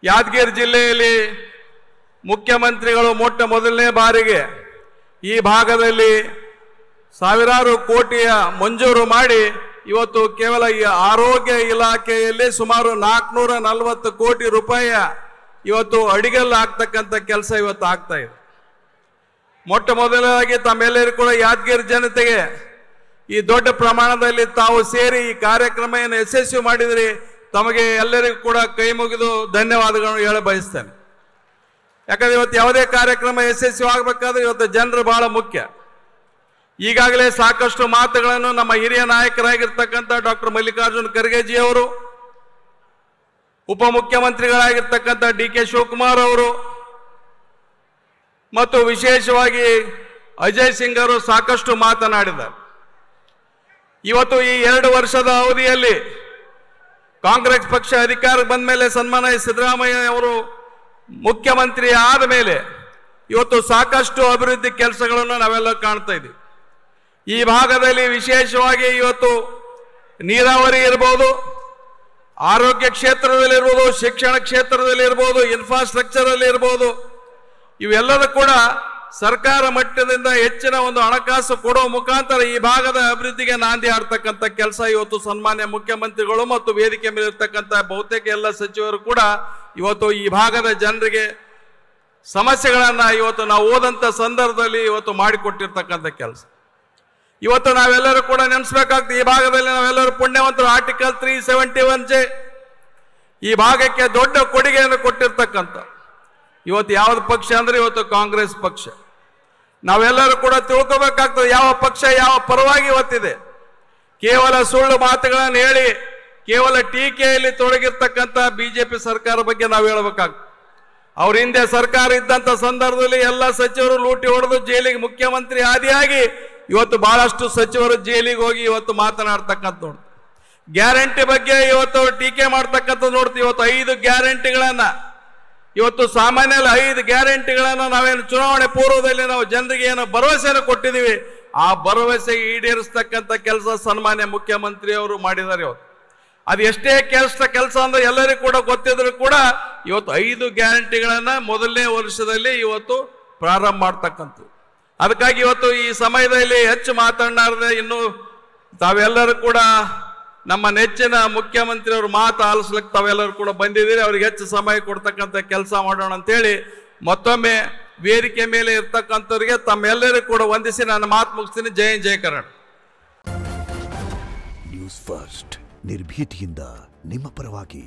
ಯಾದಗಿರಿ ಜಿಲ್ಲೆಯಲ್ಲಿ ಮುಖ್ಯಮಂತ್ರಿಗಳು ಮೊಟ್ಟ ಮೊದಲನೇ ಬಾರಿಗೆ ಈ ಭಾಗದಲ್ಲಿ ಸಾವಿರಾರು ಕೋಟಿಯ ಮಂಜೂರು ಮಾಡಿ ಇವತ್ತು ಕೇವಲ ಈ ಆರೋಗ್ಯ ಇಲಾಖೆಯಲ್ಲಿ ಸುಮಾರು 440 ಕೋಟಿ ರೂಪಾಯಿಯ ಇವತ್ತು ಅಡಿಗಲ್ಲು ಆಗ್ತಕ್ಕಂಥ ಕೆಲಸ ಇವತ್ತು ಆಗ್ತಾ ಇದೆ. ಮೊಟ್ಟ ಮೊದಲನೇದಾಗಿ ತಮ್ಮೆಲ್ಲರಿಗೂ ಕೂಡ ಯಾದಗಿರಿ ಜನತೆಗೆ ಈ ದೊಡ್ಡ ಪ್ರಮಾಣದಲ್ಲಿ ತಾವು ಸೇರಿ ಈ ಕಾರ್ಯಕ್ರಮವನ್ನು ಯಶಸ್ವಿ ಮಾಡಿದ್ರಿ. ತಮಗೆ ಎಲ್ಲರಿಗೂ ಕೂಡ ಕೈ ಮುಗಿದು ಧನ್ಯವಾದಗಳನ್ನು ಹೇಳ ಬಯಸ್ತೇನೆ. ಯಾಕಂದ್ರೆ ಇವತ್ತು ಯಾವುದೇ ಕಾರ್ಯಕ್ರಮ ಯಶಸ್ವಿ ಆಗಬೇಕಾದ್ರೆ ಇವತ್ತು ಜನರು ಬಹಳ ಮುಖ್ಯ. ಈಗಾಗಲೇ ಸಾಕಷ್ಟು ಮಾತುಗಳನ್ನು ನಮ್ಮ ಹಿರಿಯ ನಾಯಕರಾಗಿರ್ತಕ್ಕಂಥ ಡಾಕ್ಟರ್ ಮಲ್ಲಿಕಾರ್ಜುನ್ ಖರ್ಗೆಜಿ ಅವರು, ಉಪಮುಖ್ಯಮಂತ್ರಿಗಳಾಗಿರ್ತಕ್ಕಂಥ DK ಶಿವಕುಮಾರ್ ಅವರು ಮತ್ತು ವಿಶೇಷವಾಗಿ ಅಜಯ್ ಸಿಂಗ್ ಅವರು ಸಾಕಷ್ಟು ಮಾತನಾಡಿದ್ದಾರೆ. ಇವತ್ತು ಈ 2 ವರ್ಷದ ಅವಧಿಯಲ್ಲಿ ಕಾಂಗ್ರೆಸ್ ಪಕ್ಷ ಅಧಿಕಾರಕ್ಕೆ ಬಂದ ಮೇಲೆ ಸನ್ಮಾನ್ಯ ಸಿದ್ದರಾಮಯ್ಯ ಅವರು ಮುಖ್ಯಮಂತ್ರಿ ಆದ ಮೇಲೆ ಇವತ್ತು ಸಾಕಷ್ಟು ಅಭಿವೃದ್ಧಿ ಕೆಲಸಗಳನ್ನು ನಾವೆಲ್ಲ ಕಾಣ್ತಾ ಇದ್ದೀವಿ. ಈ ಭಾಗದಲ್ಲಿ ವಿಶೇಷವಾಗಿ ಇವತ್ತು ನೀರಾವರಿ ಇರ್ಬೋದು, ಆರೋಗ್ಯ ಕ್ಷೇತ್ರದಲ್ಲಿರ್ಬೋದು, ಶಿಕ್ಷಣ ಕ್ಷೇತ್ರದಲ್ಲಿರ್ಬೋದು, ಇನ್ಫ್ರಾಸ್ಟ್ರಕ್ಚರ್ ಅಲ್ಲಿ ಇರ್ಬೋದು, ಇವೆಲ್ಲದೂ ಕೂಡ ಸರ್ಕಾರ ಮಟ್ಟದಿಂದ ಹೆಚ್ಚಿನ ಒಂದು ಹಣಕಾಸು ಕೊಡುವ ಮುಖಾಂತರ ಈ ಭಾಗದ ಅಭಿವೃದ್ಧಿಗೆ ನಾಂದಿ ಆಡ್ತಕ್ಕಂಥ ಕೆಲಸ ಇವತ್ತು ಸನ್ಮಾನ್ಯ ಮುಖ್ಯಮಂತ್ರಿಗಳು ಮತ್ತು ವೇದಿಕೆ ಮೇಲೆ ಇರ್ತಕ್ಕಂಥ ಬಹುತೇಕ ಎಲ್ಲ ಸಚಿವರು ಕೂಡ ಇವತ್ತು ಈ ಭಾಗದ ಜನರಿಗೆ ಸಮಸ್ಯೆಗಳನ್ನ ಇವತ್ತು ನಾವು ಓದಂತ ಸಂದರ್ಭದಲ್ಲಿ ಇವತ್ತು ಮಾಡಿಕೊಟ್ಟಿರ್ತಕ್ಕಂಥ ಕೆಲಸ. ಇವತ್ತು ನಾವೆಲ್ಲರೂ ಕೂಡ ನೆನೆಸ್ಬೇಕಾಗ್ತದೆ, ಈ ಭಾಗದಲ್ಲಿ ನಾವೆಲ್ಲರೂ ಪುಣ್ಯವಂತರು. ಆರ್ಟಿಕಲ್ 371J ಈ ಭಾಗಕ್ಕೆ ದೊಡ್ಡ ಕೊಡುಗೆಯನ್ನು ಕೊಟ್ಟಿರ್ತಕ್ಕಂಥ ಇವತ್ತು ಯಾವ್ದು ಪಕ್ಷ ಅಂದ್ರೆ ಇವತ್ತು ಕಾಂಗ್ರೆಸ್ ಪಕ್ಷ. ನಾವೆಲ್ಲರೂ ಕೂಡ ತಿಳ್ಕೋಬೇಕಾಗ್ತದೆ ಯಾವ ಪಕ್ಷ ಯಾವ ಪರವಾಗಿ ಇವತ್ತಿದೆ. ಕೇವಲ ಸುಳ್ಳು ಮಾತುಗಳನ್ನು ಹೇಳಿ ಕೇವಲ ಟೀಕೆಯಲ್ಲಿ ತೊಡಗಿರ್ತಕ್ಕಂಥ ಬಿಜೆಪಿ ಸರ್ಕಾರ ಬಗ್ಗೆ ನಾವು ಹೇಳಬೇಕಾಗ್ತದೆ. ಅವ್ರ ಹಿಂದೆ ಸರ್ಕಾರ ಇದ್ದಂತ ಸಂದರ್ಭದಲ್ಲಿ ಎಲ್ಲ ಸಚಿವರು ಲೂಟಿ ಹೊಡೆದು ಜೈಲಿಗೆ ಮುಖ್ಯಮಂತ್ರಿ ಆದಿಯಾಗಿ ಇವತ್ತು ಬಹಳಷ್ಟು ಸಚಿವರು ಜೈಲಿಗೆ ಹೋಗಿ ಇವತ್ತು ಮಾತನಾಡ್ತಕ್ಕಂಥ ನೋಡ್ತೀವಿ. ಗ್ಯಾರಂಟಿ ಬಗ್ಗೆ ಇವತ್ತು ಟೀಕೆ ಮಾಡ್ತಕ್ಕಂಥದ್ದು ನೋಡ್ತೀವಿ. ಇವತ್ತು 5 ಗ್ಯಾರಂಟಿಗಳನ್ನ ಇವತ್ತು ಸಾಮಾನ್ಯ 5 ಗ್ಯಾರಂಟಿಗಳನ್ನ ನಾವೇನು ಚುನಾವಣೆ ಪೂರ್ವದಲ್ಲಿ ನಾವು ಜನರಿಗೆ ಏನೋ ಭರವಸೆಯನ್ನು ಕೊಟ್ಟಿದ್ದೀವಿ, ಆ ಭರವಸೆ ಈಡೇರಿಸ್ತಕ್ಕಂಥ ಕೆಲಸ ಸನ್ಮಾನ್ಯ ಮುಖ್ಯಮಂತ್ರಿ ಅವರು ಮಾಡಿದ್ದಾರೆ. ಇವತ್ತು ಅದು ಎಷ್ಟೇ ಕೆಲಸ ಅಂದ್ರೆ ಎಲ್ಲರಿಗೂ ಕೂಡ ಗೊತ್ತಿದ್ರು ಕೂಡ ಇವತ್ತು 5 ಗ್ಯಾರಂಟಿಗಳನ್ನ ಮೊದಲನೇ ವರ್ಷದಲ್ಲಿ ಇವತ್ತು ಪ್ರಾರಂಭ ಮಾಡ್ತಕ್ಕಂಥದ್ದು. ಅದಕ್ಕಾಗಿ ಇವತ್ತು ಈ ಸಮಯದಲ್ಲಿ ಹೆಚ್ಚು ಮಾತನಾಡದೆ ಇನ್ನು ತಾವೆಲ್ಲರೂ ಕೂಡ ನಮ್ಮ ನೆಚ್ಚಿನ ಮುಖ್ಯಮಂತ್ರಿ ಅವರು ಮಾತು ಆಲಿಸ್ಲಿಕ್ಕೆ ತಾವೆಲ್ಲರೂ ಕೂಡ ಬಂದಿದ್ದೀರಿ. ಅವ್ರಿಗೆ ಹೆಚ್ಚು ಸಮಯ ಕೊಡ್ತಕ್ಕಂಥ ಕೆಲಸ ಮಾಡೋಣ ಅಂತೇಳಿ ಮತ್ತೊಮ್ಮೆ ವೇದಿಕೆ ಮೇಲೆ ಇರ್ತಕ್ಕಂಥವ್ರಿಗೆ ತಮ್ಮೆಲ್ಲರಿಗೂ ಕೂಡ ವಂದಿಸಿ ನಾನು ಮಾತು ಮುಗಿಸ್ತೀನಿ. ಜೈ ಹಿಂದ್, ಜೈ ಕರ್ನಾಟಕ. ನ್ಯೂಸ್ ಫಸ್ಟ್ ನಿರ್ಭೀತಿಯಿಂದ ನಿಮ್ಮ ಪರವಾಗಿ.